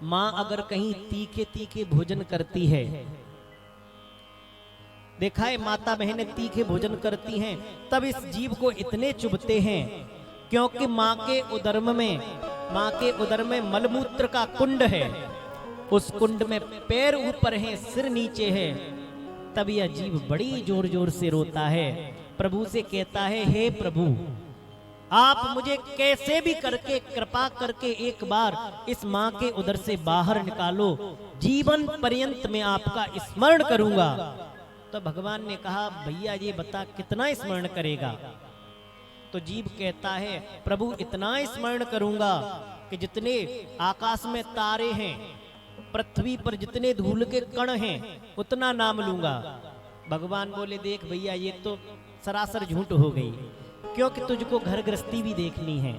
Speaker 1: मां अगर कहीं तीखे तीखे भोजन करती है, देखा है माता बहनें तीखे भोजन करती हैं, तब इस जीव को इतने चुभते हैं, क्योंकि मां के उदर में मलमूत्र का कुंड है, उस कुंड में पैर ऊपर है, सिर नीचे है। तब यह जीव बड़ी जोर जोर से रोता है, प्रभु से कहता है हे प्रभु, आप मुझे कैसे भी करके कृपा करके एक बार इस मां के उदर से बाहर निकालो, जीवन पर्यंत में आपका स्मरण करूंगा। तो भगवान ने कहा भैया ये बता कितना स्मरण करेगा? तो जीव कहता है प्रभु इतना स्मरण करूंगा कि जितने आकाश में तारे हैं, पृथ्वी पर जितने धूल के कण हैं, उतना नाम लूंगा। भगवान बोले देख भैया ये तो सरासर झूठ हो गई, क्योंकि तुझको घर गृहस्थी भी देखनी है।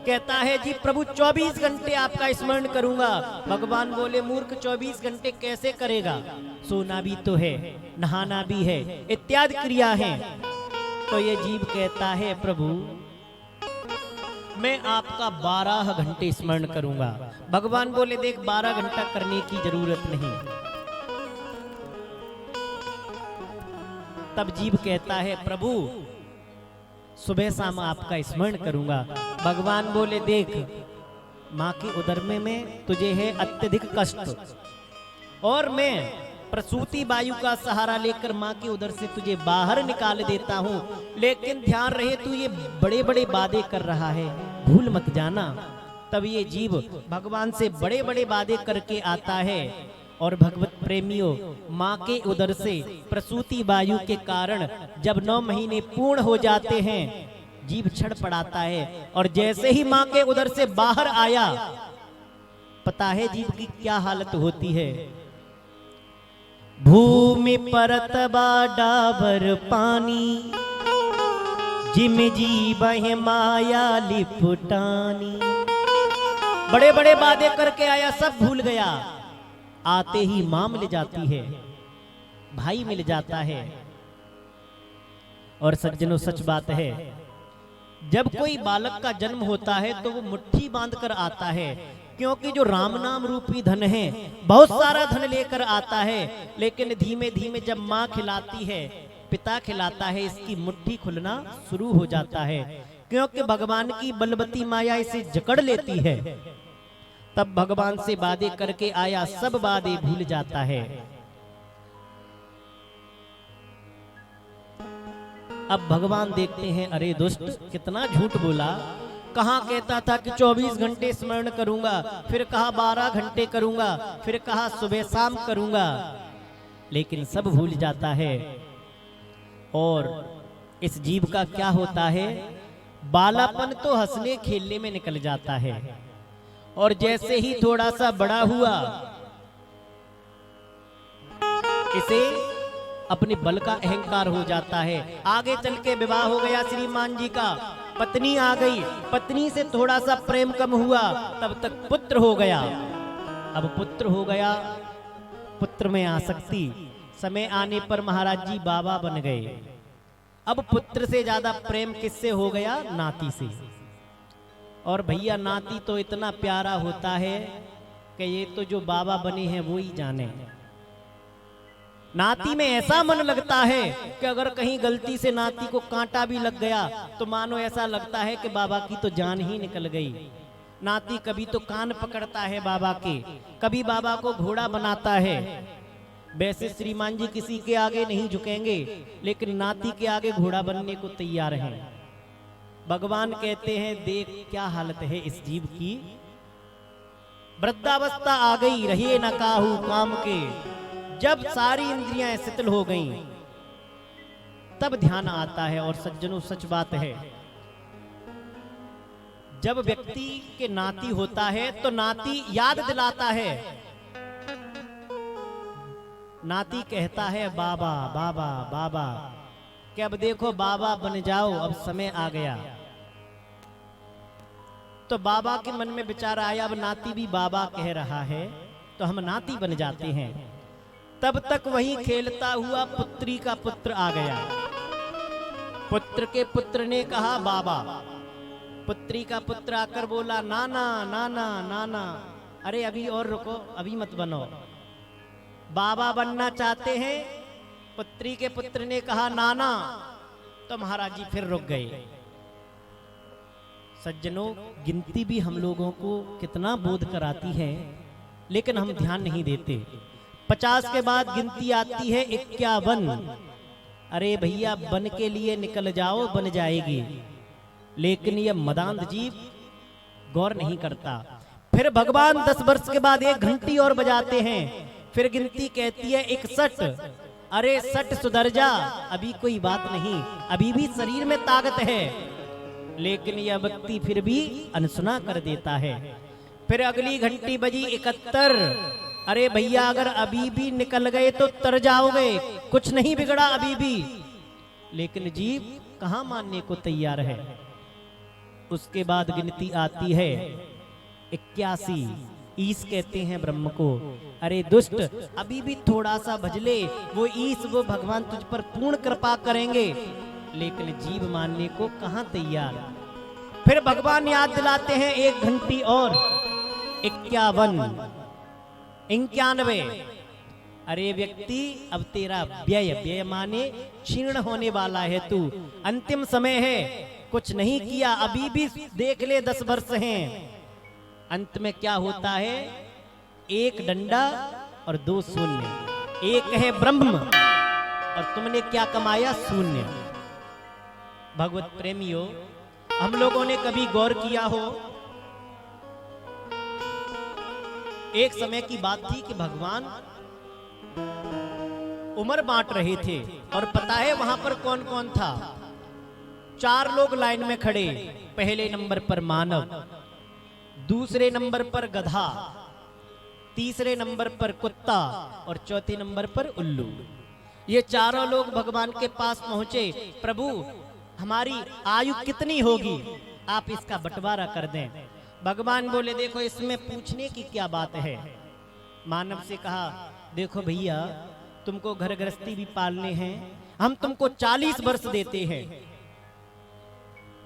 Speaker 1: कहता है जी प्रभु 24 घंटे आपका स्मरण करूंगा। भगवान बोले मूर्ख 24 घंटे कैसे करेगा? सोना भी तो है, नहाना भी है, इत्यादि क्रिया है। तो ये जीव कहता है प्रभु मैं आपका 12 घंटे स्मरण करूंगा। भगवान बोले देख 12 घंटा करने की जरूरत नहीं। तब जीव कहता है प्रभु सुबह शाम आपका स्मरण करूंगा। भगवान बोले देख मां के उदर में तुझे है अत्यधिक कष्ट, और मैं प्रसूति वायु का सहारा लेकर मां के उदर से तुझे बाहर निकाल देता हूं, लेकिन ध्यान रहे तू ये बड़े बड़े वादे कर रहा है, भूल मत जाना। तब ये जीव भगवान से बड़े बड़े वादे करके आता है, और भगवत प्रेमियों मां के उदर से प्रसूति वायु के कारण जब 9 महीने पूर्ण हो जाते हैं, जीव छड़ पड़ाता है, और जैसे ही मां के उदर से बाहर आया, पता है जीव की क्या हालत होती है? भूमि परत डाबर पानी, जिम जीव है माया लिपटानी। बड़े बड़े वादे करके आया, सब भूल गया। आते ही मां मिल जाती है, भाई मिल जाता है। और सज्जनों सच बात है, जब कोई बालक का जन्म होता है तो वो मुट्ठी बांधकर आता है, क्योंकि जो राम नाम रूपी धन है बहुत सारा धन लेकर आता है, लेकिन धीमे धीमे जब मां खिलाती है, पिता खिलाता है, इसकी मुट्ठी खुलना शुरू हो जाता है, क्योंकि भगवान की बलवती माया इसे जकड़ लेती है। तब भगवान से वादे करके आया, सब वादे भूल जाता है। अब भगवान देखते हैं अरे दुष्ट कितना झूठ बोला, कहाँ कहता था कि 24 घंटे स्मरण करूंगा, फिर कहा 12 घंटे करूंगा, फिर कहा सुबह शाम करूंगा, लेकिन सब भूल जाता है। और इस जीव का क्या होता है, बालापन तो हंसने खेलने में निकल जाता है, और जैसे ही थोड़ा सा बड़ा हुआ, इसे अपने बल का अहंकार हो जाता है। आगे चल के विवाह हो गया श्रीमान जी का, पत्नी आ गई, पत्नी से थोड़ा सा प्रेम कम हुआ, तब तक पुत्र हो गया। अब पुत्र हो गया पुत्र में आसक्ति, समय आने पर महाराज जी बाबा बन गए। अब पुत्र से ज्यादा प्रेम किससे हो गया? नाती से। और भैया नाती तो इतना प्यारा होता है कि ये तो जो बाबा बने हैं वो ही जाने। नाती में ऐसा मन लगता है कि अगर कहीं गलती से नाती को कांटा भी लग गया तो मानो ऐसा लगता है कि बाबा की तो जान ही निकल गई। नाती कभी तो कान पकड़ता है बाबा के, कभी बाबा को घोड़ा बनाता है। वैसे श्रीमान जी किसी के आगे नहीं झुकेंगे, लेकिन नाती के आगे घोड़ा बनने को तैयार हैं। भगवान कहते हैं देख क्या हालत है इस जीव की, वृद्धावस्था आ गई, रहे न काहू काम के। जब सारी इंद्रियां शिथिल हो गईं, तब ध्यान आता है। और सज्जनों सच बात है, जब व्यक्ति के नाती होता है तो नाती याद दिलाता है। नाती कहता है बाबा बाबा बाबा, कि अब देखो बाबा बन जाओ, अब समय आ गया। तो बाबा के मन में विचार आया, अब नाती भी बाबा कह रहा है तो हम नाती बन जाते हैं। तब तक वही खेलता हुआ पुत्री का पुत्र आ गया। पुत्र के पुत्र ने कहा बाबा। पुत्री का पुत्र आकर बोला नाना नाना नाना। अरे अभी और रुको, अभी मत बनो, बाबा बनना चाहते हैं? पुत्री के पुत्र ने कहा नाना। तो महाराज जी फिर रुक गए। सज्जनों, गिनती भी हम लोगों को कितना बोध कराती है, लेकिन हम ध्यान नहीं देते। 50 के बाद गिनती आती है 51। अरे भैया बन के लिए निकल जाओ, बन जाएगी। लेकिन यह मदांध जीव गौर नहीं करता। फिर भगवान 10 वर्ष के बाद एक घंटी और बजाते हैं। फिर गिनती कहती है 61। अरे 60 सुधर जा, अभी कोई बात नहीं, अभी भी शरीर में ताकत है। लेकिन यह व्यक्ति फिर भी अनसुना कर देता है। फिर अगली घंटी बजी 71। अरे भैया अगर अभी भी निकल गए तो तर जाओगे, कुछ नहीं बिगड़ा अभी भी। लेकिन जीव कहां मानने को तैयार है। उसके बाद गिनती आती है 81। ईश कहते हैं ब्रह्म को। अरे दुष्ट, अभी भी थोड़ा सा भजले, वो ईश वो भगवान तुझ पर पूर्ण कृपा करेंगे। लेकिन जीव मानने को कहां तैयार। फिर भगवान याद दिलाते हैं एक घंटी और 51, 91। अरे व्यक्ति अब तेरा व्यय, व्यय माने क्षीण होने वाला है, तू अंतिम समय है, कुछ नहीं किया, अभी भी देख ले 10 वर्ष हैं। अंत में क्या होता है? 1 डंडा और 2 शून्य। एक है ब्रह्म और तुमने क्या कमाया? शून्य। भगवत प्रेमियों, हम लोगों ने कभी गौर किया हो, एक समय की बात थी कि भगवान उम्र बांट रहे थे। और पता है वहां पर कौन कौन था? 4 लोग लाइन में खड़े। पहले नंबर पर मानव, दूसरे नंबर पर गधा, तीसरे नंबर पर कुत्ता और चौथे नंबर पर उल्लू। ये चारों लोग भगवान के पास पहुंचे। प्रभु हमारी आयु कितनी होगी, आप इसका बंटवारा कर दें। भगवान बोले देखो इसमें पूछने की क्या बात है। मानव से कहा देखो भैया तुमको घर गृहस्थी भी पालने हैं, हम तुमको 40 वर्ष देते हैं,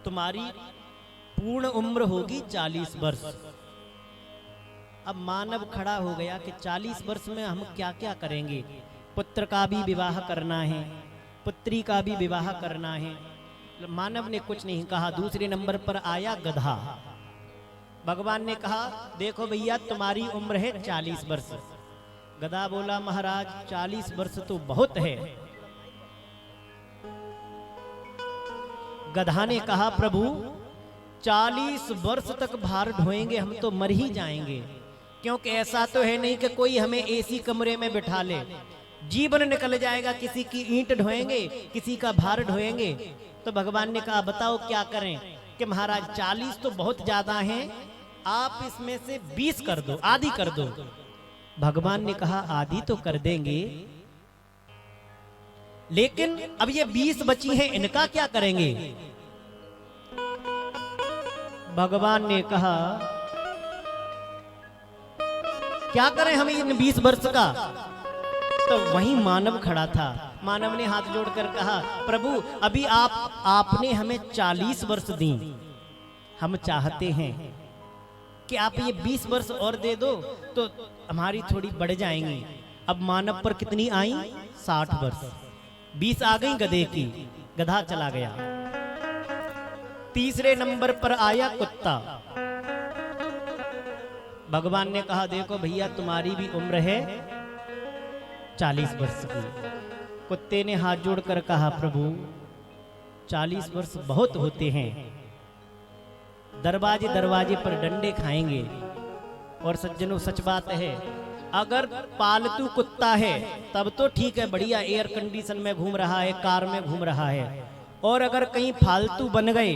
Speaker 1: तुम्हारी पूर्ण उम्र होगी 40 वर्ष। अब मानव खड़ा हो गया कि 40 वर्ष में हम क्या क्या करेंगे। पुत्र का भी विवाह करना है, पुत्री का भी विवाह करना है। मानव ने कुछ नहीं कहा। दूसरे नंबर पर आया गधा। भगवान ने कहा देखो भैया तुम्हारी उम्र है 40 वर्ष। गधा बोला महाराज 40 वर्ष तो बहुत है। गधा ने कहा प्रभु 40 वर्ष तक भार ढोएंगे हम तो मर ही जाएंगे, क्योंकि ऐसा तो है नहीं कि कोई हमें एसी कमरे में बिठा ले। जीवन निकल जाएगा, किसी की ईंट ढोएंगे, किसी का भार ढोएंगे। तो भगवान ने कहा बताओ क्या करें। कि महाराज 40 तो बहुत ज्यादा हैं, आप इसमें से 20 कर दो, आधी कर दो। भगवान ने कहा आधी तो कर देंगे, लेकिन अब ये 20 बची हैं, इनका क्या करेंगे। भगवान ने कहा क्या करें हम इन 20 वर्ष का। तो वहीं मानव खड़ा था। मानव ने हाथ जोड़कर कहा, प्रभु अभी आपने हमें 40 वर्ष दी, हम चाहते हैं कि आप ये 20 वर्ष और दे दो तो हमारी थोड़ी बढ़ जाएंगी। अब मानव पर कितनी आई? 60 वर्ष। 20 आ गई गधे की, गधा चला गया। तीसरे नंबर पर आया कुत्ता। भगवान ने कहा, देखो भैया तुम्हारी भी उम्र है 40 वर्ष की। कुत्ते ने हाथ जोड़कर कहा, प्रभु 40 वर्ष बहुत होते हैं, दरवाजे दरवाजे पर डंडे खाएंगे। और सज्जनों सच बात है, अगर पालतू कुत्ता है तब तो ठीक है, बढ़िया एयर कंडीशन में घूम रहा है, कार में घूम रहा है। और अगर कहीं फालतू बन गए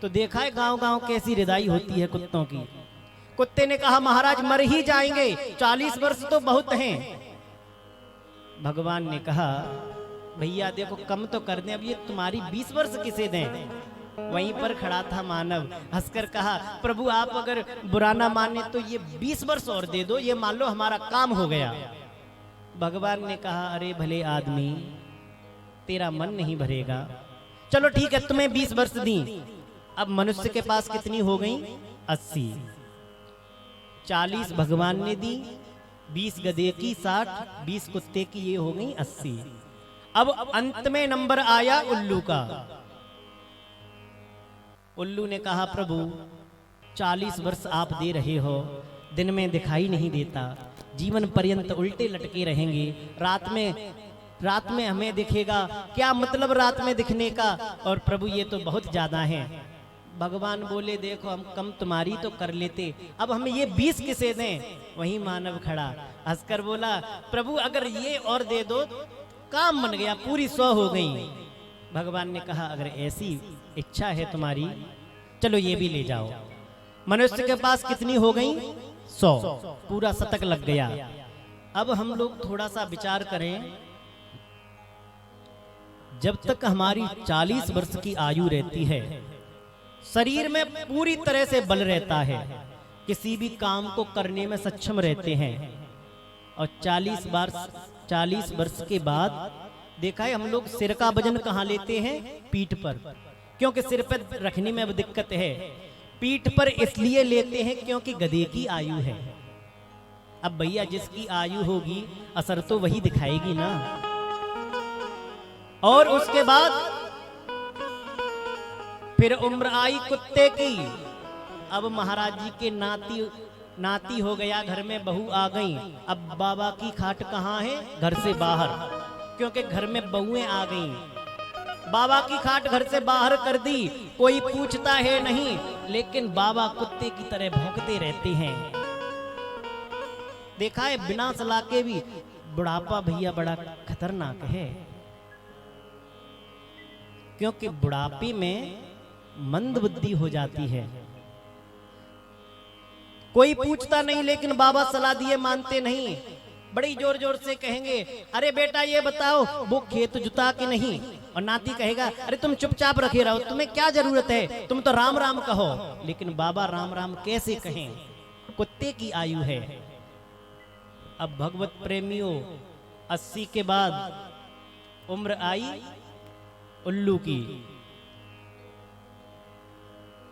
Speaker 1: तो देखा है गांव गांव कैसी रिदाई होती है कुत्तों की। कुत्ते ने कहा, महाराज मर ही जाएंगे, 40 वर्ष तो बहुत हैं। भगवान ने कहा, भैया देखो कम तो कर दें, अब ये तुम्हारी 20 वर्ष किसे दें। वहीं पर खड़ा था मानव, हंसकर कहा, प्रभु आप अगर बुरा ना माने तो ये 20 वर्ष और दे दो, ये मान लो हमारा काम हो गया। भगवान ने कहा, अरे भले आदमी, तेरा मन नहीं भरेगा, चलो ठीक है तुम्हें 20 वर्ष दी। अब मनुष्य के पास कितनी हो गई? 80। 40 भगवान ने दी, 20 गधे की 60, 20 कुत्ते की, ये हो गई 80। अब अंत में नंबर आया उल्लू का। उल्लू ने कहा, प्रभु 40 वर्ष आप दे रहे हो, दिन में दिखाई नहीं देता, जीवन पर्यंत उल्टे लटके रहेंगे, रात में हमें दिखेगा, क्या मतलब रात में दिखने का, और प्रभु ये तो बहुत ज्यादा है। भगवान बोले, देखो हम कम तुम्हारी तो कर लेते, अब हमें ये 20 किसे दें। वहीं मानव खड़ा हंसकर बोला, प्रभु अगर ये और दे दो काम बन गया, पूरी 100 हो गई। भगवान ने कहा, अगर ऐसी इच्छा है तुम्हारी, चलो ये भी ले जाओ। मनुष्य के पास कितनी हो गई? 100, पूरा शतक लग गया। अब हम लोग थोड़ा सा विचार करें, जब तक हमारी 40 वर्ष की आयु रहती है, शरीर में पूरी तरह से बल रहता है, किसी भी काम को करने में सक्षम रहते हैं। और 40 वर्ष के बाद देखा है हम लोग सिर का वजन कहाँ लेते हैं? पीठ पर, क्योंकि सिर पर रखने में अब दिक्कत है। पीठ पर इसलिए लेते हैं क्योंकि गधे की आयु है। अब भैया जिसकी आयु होगी असर तो वही दिखाएगी ना। और उसके बाद फिर उम्र आई कुत्ते की। अब महाराज जी के नाती हो गया, घर में बहू आ गई। अब बाबा की खाट कहाँ है? घर से बाहर, क्योंकि घर में बहुएं आ गईं। बाबा की खाट घर से बाहर कर दी, कोई पूछता है नहीं, लेकिन बाबा कुत्ते की तरह भौंकते रहते हैं। देखा है बिना सलाह के भी बुढ़ापा भैया बड़ा खतरनाक है, क्योंकि बुढ़ापे में मंद बुद्धि हो जाती है। कोई पूछता नहीं, लेकिन बाबा सलाह दिए मानते नहीं, बड़ी जोर जोर से कहेंगे, अरे बेटा ये बताओ वो खेत जुता कि नहीं। और नाती कहेगा, अरे तुम चुपचाप रखे रहो, तुम्हें क्या जरूरत है, तुम तो राम राम कहो। लेकिन बाबा राम राम कैसे कहें? कुत्ते की आयु है। अब भगवत प्रेमियों 80 के बाद उम्र आई उल्लू की।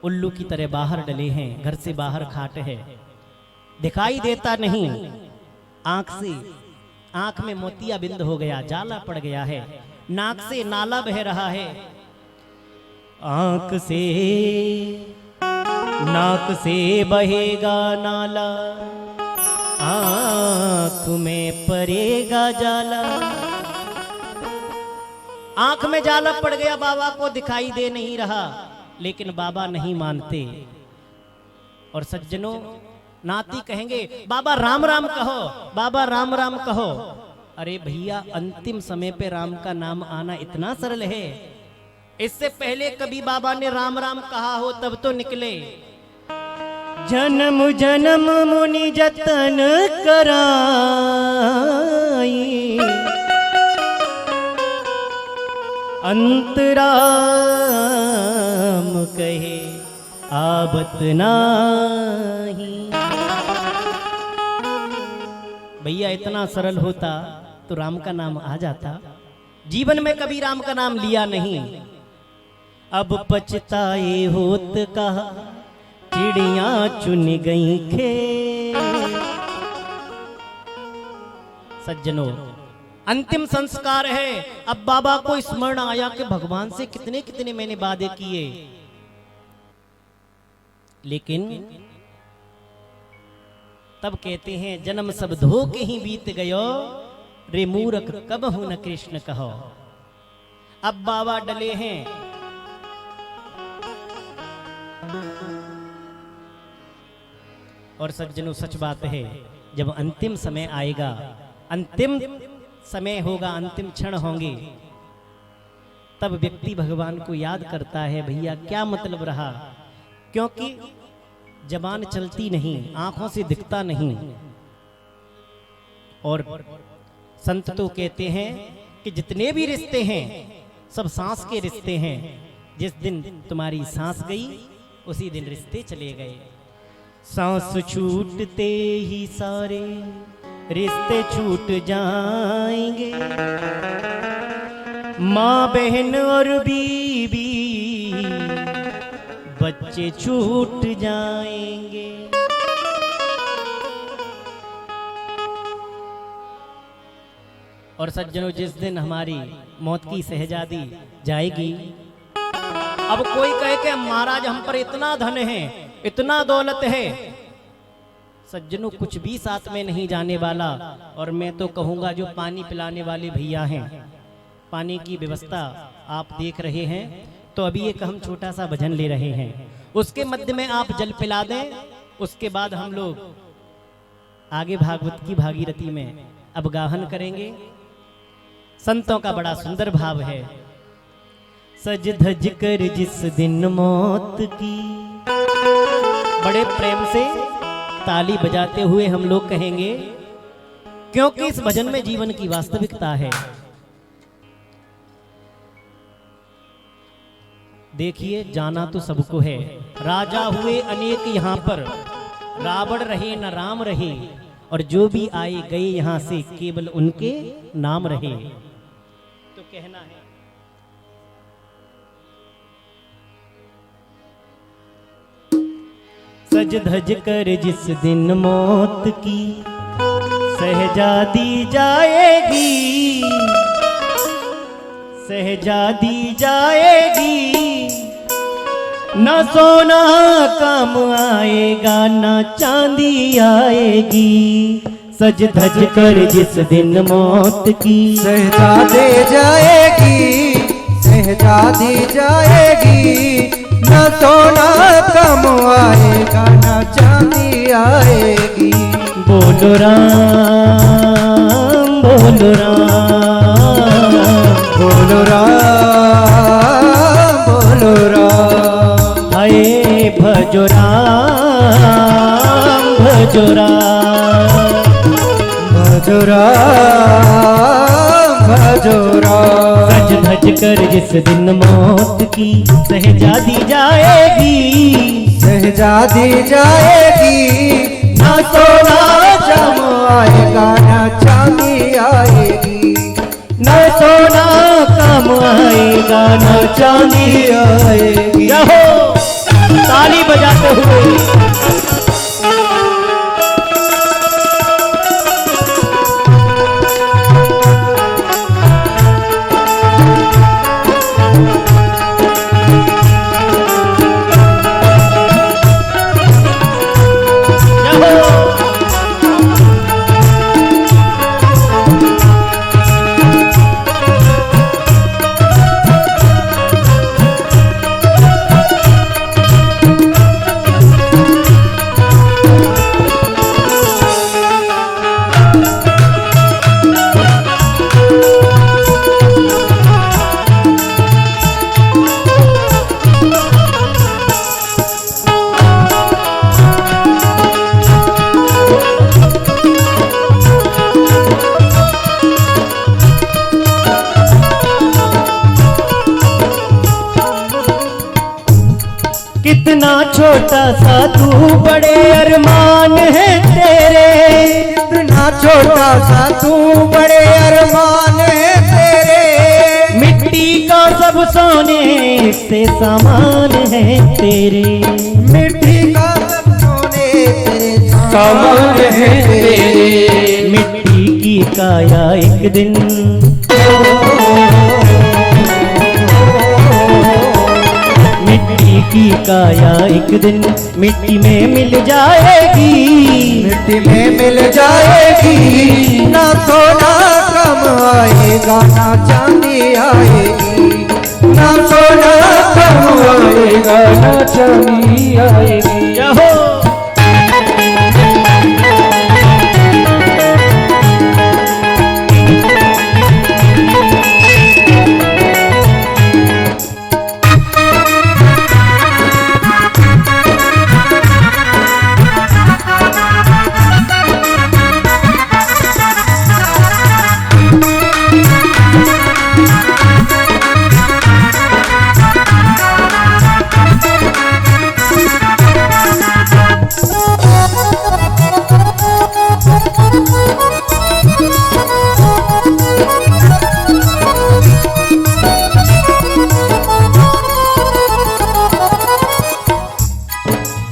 Speaker 1: उल्लू की तरह बाहर डले हैं, घर से बाहर खाट है, दिखाई देता नहीं। आंख में मोतिया बिंद हो गया, जाला पड़ गया है, नाक से नाला बह रहा है। नाक से बहेगा नाला, आंख में पड़ेगा जाला। आंख में जाला पड़ गया, बाबा को दिखाई दे नहीं रहा, लेकिन बाबा नहीं मानते। और सज्जनों नाती कहेंगे, बाबा राम राम कहो, बाबा राम राम कहो। अरे भैया अंतिम समय पे राम का नाम आना इतना सरल है, इससे पहले कभी बाबा ने राम राम कहा हो तब तो निकले। जन्म जन्म मुनि जतन कराई, अंतराम कहे आबत नाही। भैया इतना सरल होता तो तो राम का नाम आ जाता। जीवन में कभी राम का नाम लिया नहीं। अब पछताए होत कहा चिड़िया चुन गई खेत। सज्जनों, अंतिम संस्कार है। अब बाबा को स्मरण आया कि भगवान से कितने कितने मैंने वादे किए, लेकिन तब कहते हैं जन्म सब धो के ही बीत गयो, रे मूरख कब हूं न कृष्ण कहो। अब बाबा डले हैं। और सज्जनों, सच बात है, जब अंतिम समय आएगा, अंतिम समय होगा, अंतिम क्षण होंगे, तब व्यक्ति भगवान को याद करता है, भैया क्या मतलब रहा। क्योंकि जबान चलती नहीं, आंखों से दिखता नहीं। और संत तो कहते हैं कि जितने भी रिश्ते हैं सब सांस के रिश्ते हैं। जिस दिन तुम्हारी सांस गई उसी दिन रिश्ते चले गए। सांस छूटते ही सारे रिश्ते छूट जाएंगे। माँ बहन और बीवी बच्चे छूट जाएंगे। और सज्जनों, जिस दिन हमारी मौत की शहजादी जाएगी, अब कोई कहे कि महाराज हम पर इतना धन है, इतना दौलत है। सज्जनों, कुछ भी साथ में नहीं जाने वाला। और मैं तो कहूंगा जो पानी पिलाने वाले भैया हैं, पानी की व्यवस्था आप देख रहे हैं, तो अभी एक हम छोटा सा भजन ले रहे हैं, उसके मध्य में आप जल पिला दें। उसके बाद हम लोग आगे भागवत की भागीरथी में अब गाहन करेंगे। संतों का बड़ा सुंदर भाव है। सज धज कर जिस दिन मौत की, बड़े प्रेम से ताली बजाते हुए हम लोग कहेंगे, क्योंकि इस भजन में जीवन की वास्तविकता है। देखिए, जाना तो सबको है। राजा हुए अनेक यहाँ पर, रावण रहे न राम रहे, और जो भी आए गए यहाँ से केवल उनके नाम रहे। तो कहना है, सज धज कर जिस दिन मौत की सहजादी जाएगी, सहजादी जाएगी। न सोना काम आएगा, न चांदी आएगी। सज धज कर जिस दिन मौत की
Speaker 3: सहजादी जाएगी, सहजादी जाएगी। न सोना कम आएगा, न चांदी आएगी।
Speaker 1: बोलो राम, बोलो राम,
Speaker 3: बोलो राम, बोलो राम।
Speaker 1: हाय भजो राम, भजो राम,
Speaker 3: भजो राम, भजो राम।
Speaker 1: सज धज कर जिस दिन मौत की सहजादी जाएगी,
Speaker 3: सहजादी जाएगी।
Speaker 1: न सोना
Speaker 3: जम आएगा, न चांदी आएगी।
Speaker 1: न सोना काम आएगा, न चांदी
Speaker 3: आएगी।
Speaker 1: रहो ताली बजाते हुए। कितना छोटा सा तू बड़े अरमान है तेरे,
Speaker 3: कितना छोटा सा तू बड़े अरमान है तेरे,
Speaker 1: मिट्टी का सब सोने से सामान है तेरे,
Speaker 3: मिट्टी का सब सोने तेरे
Speaker 2: सामान है तेरे।
Speaker 1: मिट्टी की काया एक दिन मिट्टी की काया एक दिन मिट्टी में मिल जाएगी,
Speaker 3: मिट्टी में मिल जाएगी। ना सोना कम आएगा ना चांदी आएगी, ना सोना कम आएगा ना चांदी आएगी।
Speaker 1: जाहो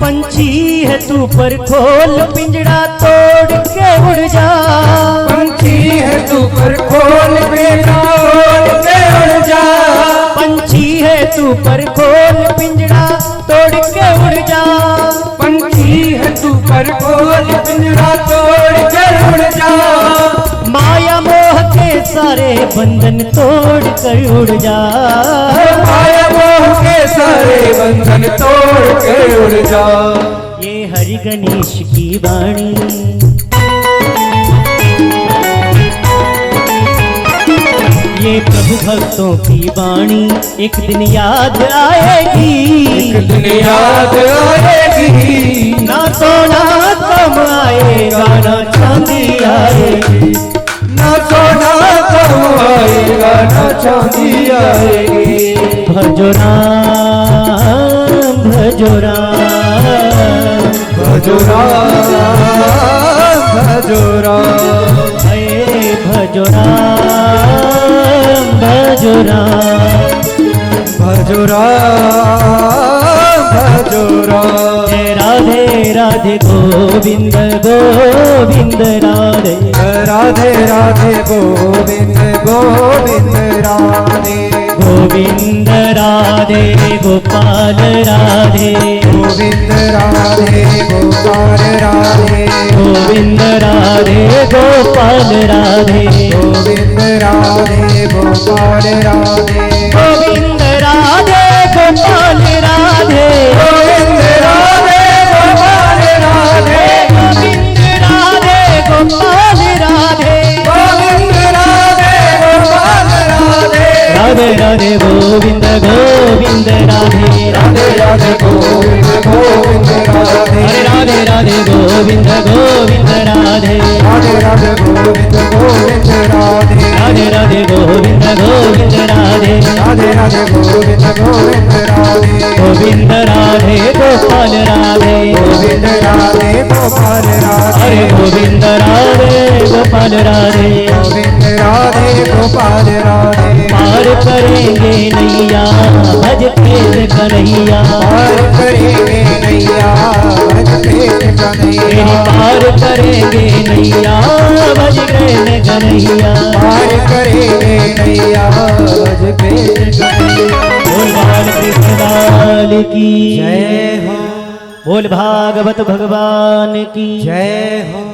Speaker 1: पंछी है तू पर खोल पिंजड़ा तोड़ के उड़ जा,
Speaker 3: पंछी है तू पर खोल बेटा उड़ के उड़ जा,
Speaker 1: पंछी है तू पर खोल पिंजड़ा तोड़ के उड़ जा,
Speaker 3: पंछी है तू पर खोल पिंजरा तोड़ के उड़ जा,
Speaker 1: माया मोह के सारे बंधन तोड़ कर उड़ जा,
Speaker 3: माया मोह के सारे बंधन तोड़ के उड़ जा।
Speaker 1: ये हरि गणेश की वाणी ये प्रभु भक्तों की वाणी एक दिन याद आएगी,
Speaker 3: एक दिन याद आएगी।
Speaker 1: ना सोना कम आएगा ना चांदी आएगी,
Speaker 3: ना सोना कम आएगा ना चांदी आएगी।
Speaker 1: भजो राम भजो राम
Speaker 3: भजो राम भजो राम
Speaker 1: हे भजो राम भजो राम
Speaker 3: भजो राम भजो राम।
Speaker 1: हे राधे राधे गोविंद गोविंद राधे,
Speaker 3: राधे राधे गोविंद गोविंद राधे,
Speaker 1: गोविंद राधे गोपाल राधे,
Speaker 3: गोविंद राधे गोपाल राधे,
Speaker 1: गोविंद राधे गोपाल राधे,
Speaker 3: गोविंद राधे गोपाल राधे,
Speaker 1: गोविंद राधे गोपाल राधे,
Speaker 3: गोविंद राधे गोपाल राधे,
Speaker 1: गोविंद राधे गोपाल राधे,
Speaker 3: गोविंद राधे गोपाल राधे,
Speaker 1: राधे राधे गोविंद गोविंद राधे,
Speaker 3: राधे राधे गोविंद गोविंद राधे,
Speaker 1: हरे राधे राधे गोविंद गोविंद राधे,
Speaker 3: राधे राधे गोविंद गोविंद राधे,
Speaker 1: राधे राधे गोविंद गोविंद राधे,
Speaker 3: राधे राधे गोविंद गोविंद राधे,
Speaker 1: गोविंद राधे गोपाल राधे,
Speaker 3: गोविंद राधे गोपाल राधे,
Speaker 1: हरे गोविंद राधे गोपाल राधे,
Speaker 3: गोविंद राधे गोपाल राधे,
Speaker 1: पार करेंगे नैया भज के कन्हैया,
Speaker 3: पार करेंगे नैया भज पेट
Speaker 1: तेरी
Speaker 3: कन्हैया,
Speaker 1: पार करेंगे नैया भज के कन्हैया,
Speaker 3: पार करेंगे नैया भज पेट कन्हैया।
Speaker 1: बोल बाल कृष्ण लाल की
Speaker 3: जय हो
Speaker 1: बोल भागवत भगवान की
Speaker 3: जय हो।